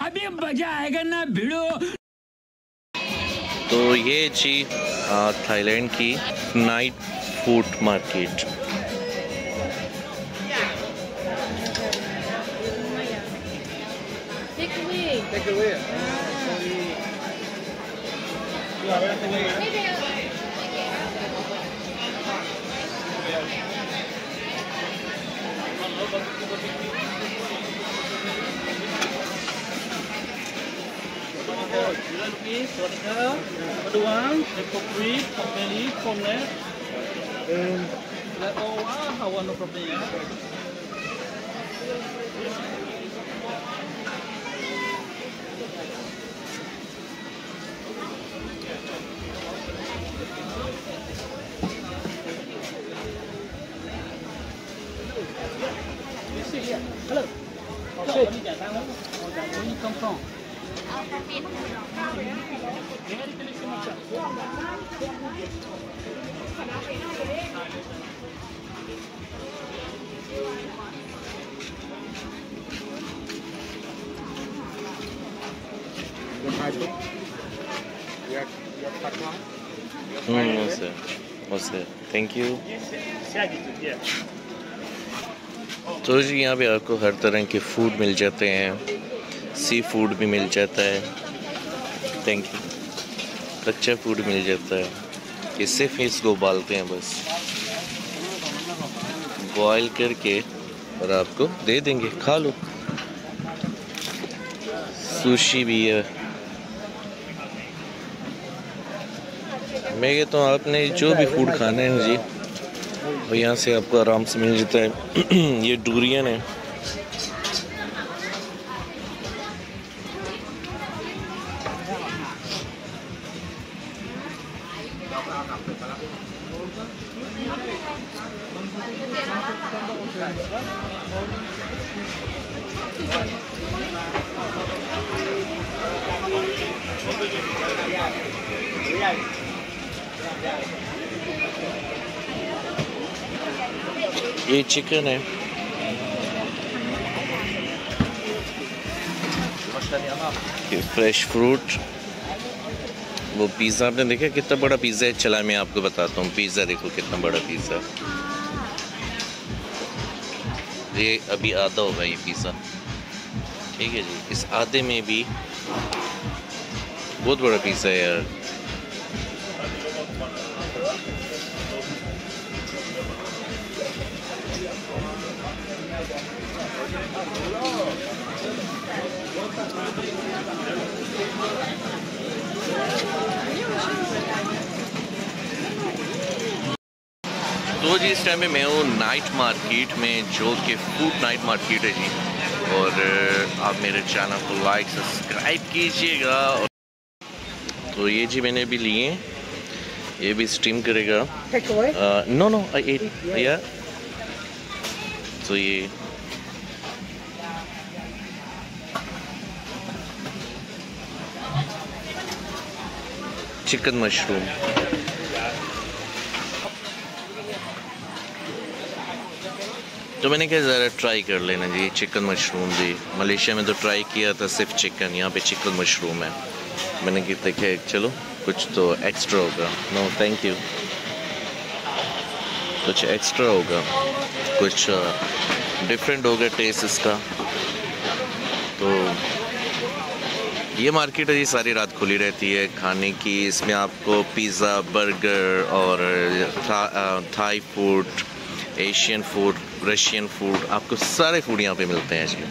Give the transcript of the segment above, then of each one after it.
अभी मजा आएगा ना भिड़ो। तो ये जी थाईलैंड की night food market. Hello. Okay. Where you come from? sir. Thank you. तो जी यहाँ पे आपको हर तरह के फूड मिल जाते हैं, सी फूड भी मिल जाता है, थैंक यू, कच्चा फूड मिल जाता है। ये सिर्फ इसको उबालते हैं, बस बॉयल करके और आपको दे देंगे, खा लो। सुशी भी है। मैं कहता हूँ आपने जो भी फूड खाना है जी और यहाँ से आपको आराम से मिल जाता है। ये डूरियन है, ये चिकन है, ये फ्रेश फ्रूट, वो पिज़्ज़ा आपने देखा कितना बड़ा पिज़्ज़ा है। चला मैं आपको बताता हूँ, पिज़्ज़ा देखो कितना बड़ा पिज़्ज़ा। ये अभी आधा होगा ये पिज़्ज़ा, ठीक है जी। इस आधे में भी बहुत बड़ा पिज़्ज़ा है यार। तो जी इस टाइम में मैं हूँ नाइट मार्केट में, जो कि फूड नाइट मार्केट है जी। और आप मेरे चैनल को लाइक सब्सक्राइब कीजिएगा। तो ये जी मैंने भी लिए, ये भी स्टीम करेगा। नो नो आई एट या। तो ये चिकन मशरूम, तो मैंने कहा ज़रा ट्राई कर लेना जी चिकन मशरूम भी। मलेशिया में तो ट्राई किया था सिर्फ चिकन, यहाँ पे चिकन मशरूम है। मैंने कहा देखा चलो कुछ तो एक्स्ट्रा होगा। नो थैंक यू, कुछ एक्स्ट्रा होगा, कुछ डिफरेंट होगा टेस्ट इसका। तो ये मार्केट है जी सारी रात खुली रहती है खाने की। इसमें आपको पिज़्ज़ा, बर्गर और Thai food, Asian food, Russian food, आपको सारे फूड यहाँ पे मिलते हैं इसमें।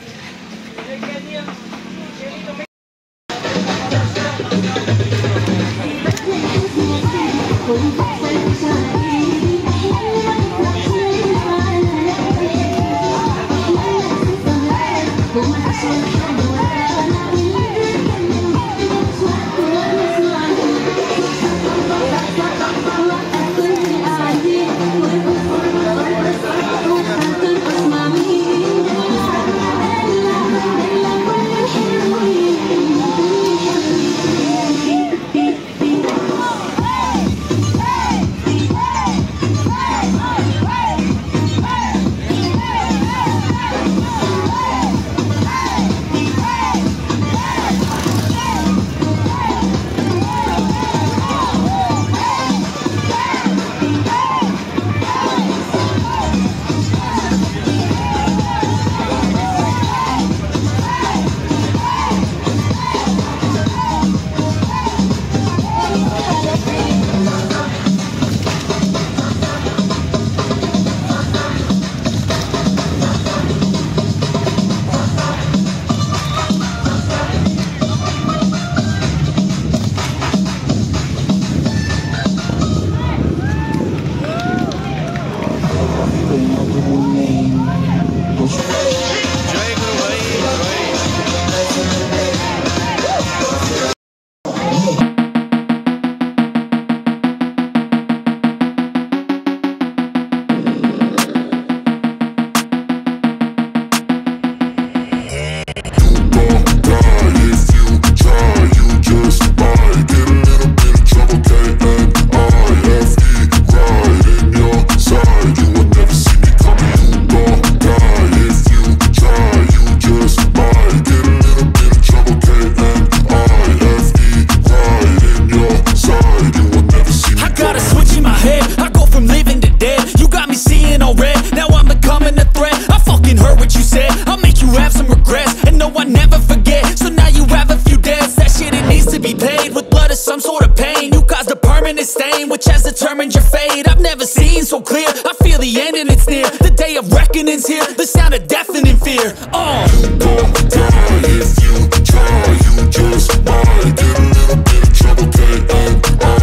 cannons here, the sound of deafening fear. You gon' die if you try. You just might get a little bit of trouble. K-N-I-F-E,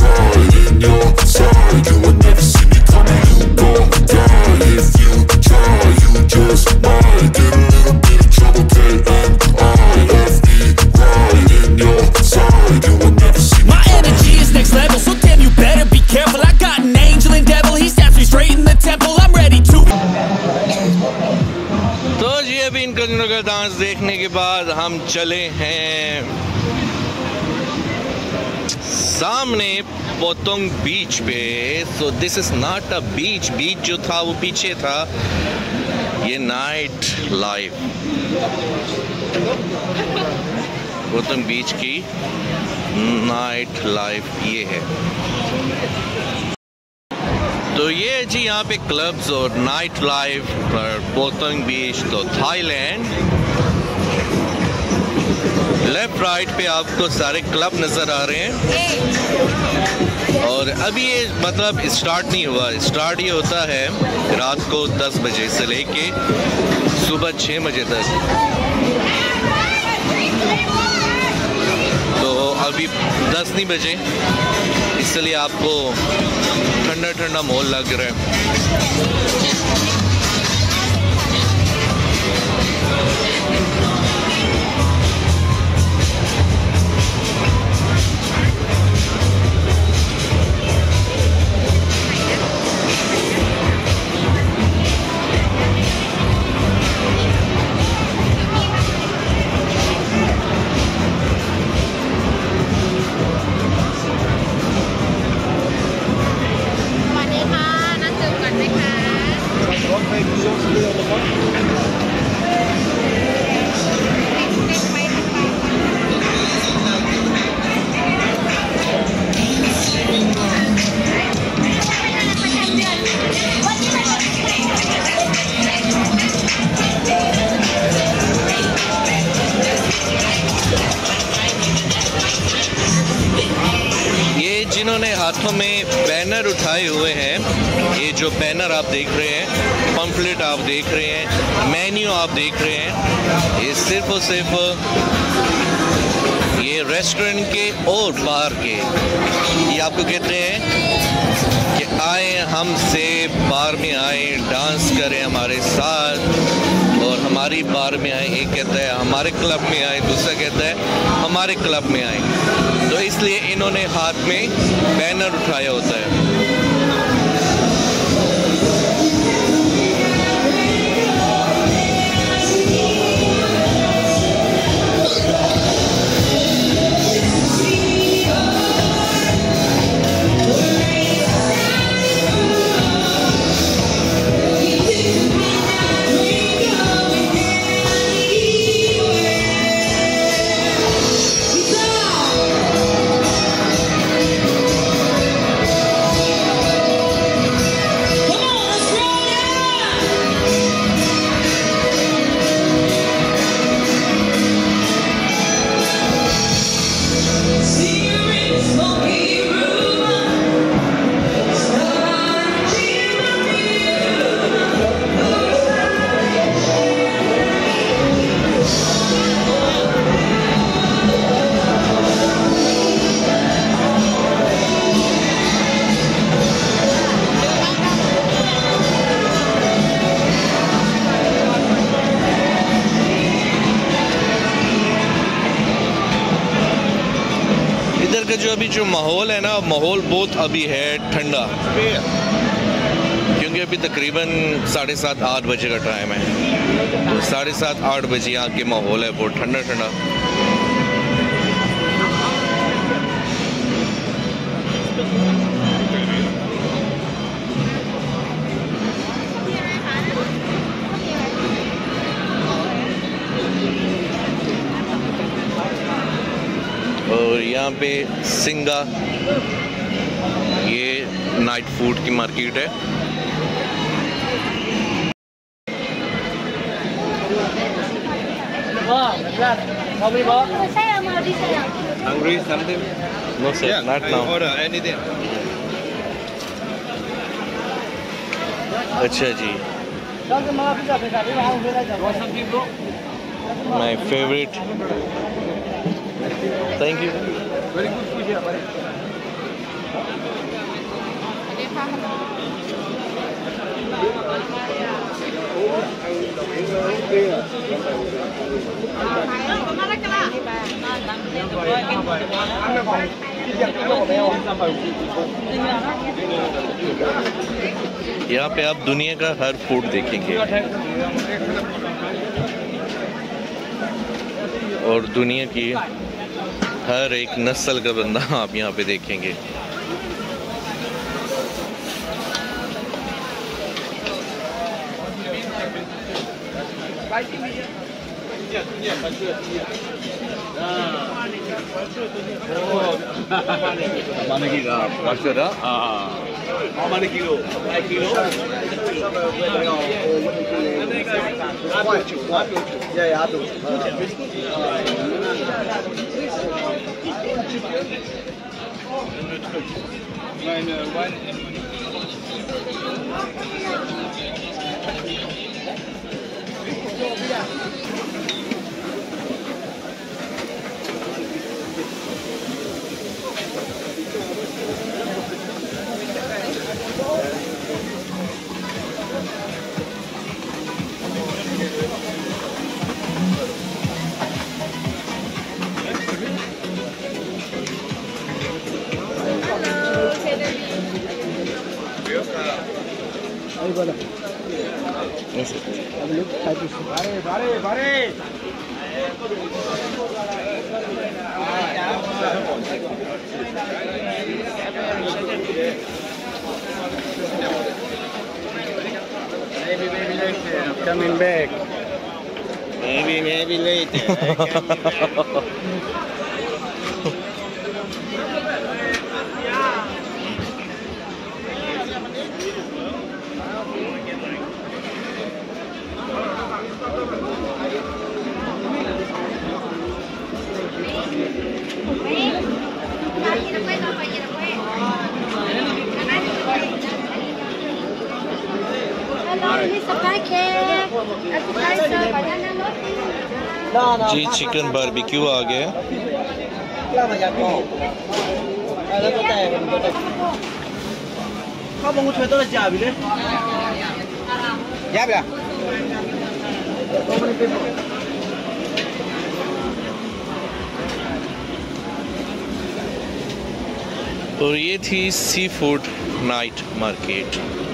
right in your side. You will never see me coming. You gon' die if you try. You just might get a little bit of trouble. K-N-I-F-E, right in your side. You will never see me. My energy is next level, so damn you better be careful. I got an angel and devil, he stabs me straight in the temple. I'm ready to. तो जी अभी इन कंजरों का dance देखने के बाद हम चले हैं सामने पोतोंग बीच पे। So this is not a beach, beach जो था वो पीछे था, ये नाइट लाइफ पोतोंग बीच की नाइट लाइफ ये है। तो ये जी यहाँ पे क्लब्स और नाइट लाइफ पोतोंग बीच, तो थाईलैंड। लेफ्ट राइट पे आपको सारे क्लब नज़र आ रहे हैं और अभी ये मतलब स्टार्ट नहीं हुआ। स्टार्ट ये होता है रात को 10 बजे से लेके सुबह 6 बजे तक। तो अभी 10 नहीं बजे, इसलिए आपको ठंडा ठंडा माहौल लग रहा है। जिन्होंने हाथों में बैनर उठाए हुए हैं, ये जो बैनर आप देख रहे हैं, पंफलेट आप देख रहे हैं, मेन्यू आप देख रहे हैं, ये सिर्फ और सिर्फ ये रेस्टोरेंट के और बार के, ये आपको कहते हैं कि आए हमसे बार में आए, डांस करें हमारे साथ और हमारी बार में आए। एक कहता है हमारे क्लब में आए, दूसरा कहता है हमारे क्लब में आए। तो इसलिए इन्होंने हाथ में बैनर उठाया होता है। का जो अभी जो माहौल है ना, माहौल बहुत अभी है ठंडा, क्योंकि अभी तकरीबन 7:30-8 बजे का टाइम है। तो 7:30-8 बजे यहाँ के माहौल है बहुत ठंडा ठंडा। और यहाँ पे सिंगा, ये नाइट फूड की मार्केट है। Hungry something? No sir, Yeah, not I now. order anything. अच्छा जी। My favorite. Thank you. Very good food here, buddy. यहाँ पे आप दुनिया का हर फूड देखेंगे और दुनिया की हर एक नस्ल का बंदा आप यहाँ पे देखेंगे। Mana kilo? Pasal dah? Mana kilo? 5 kilo? Ya, ada. Coming back. Maybe later. जी चिकन बारबेक्यू आ गया। और ये थी सी फूड नाइट मार्केट।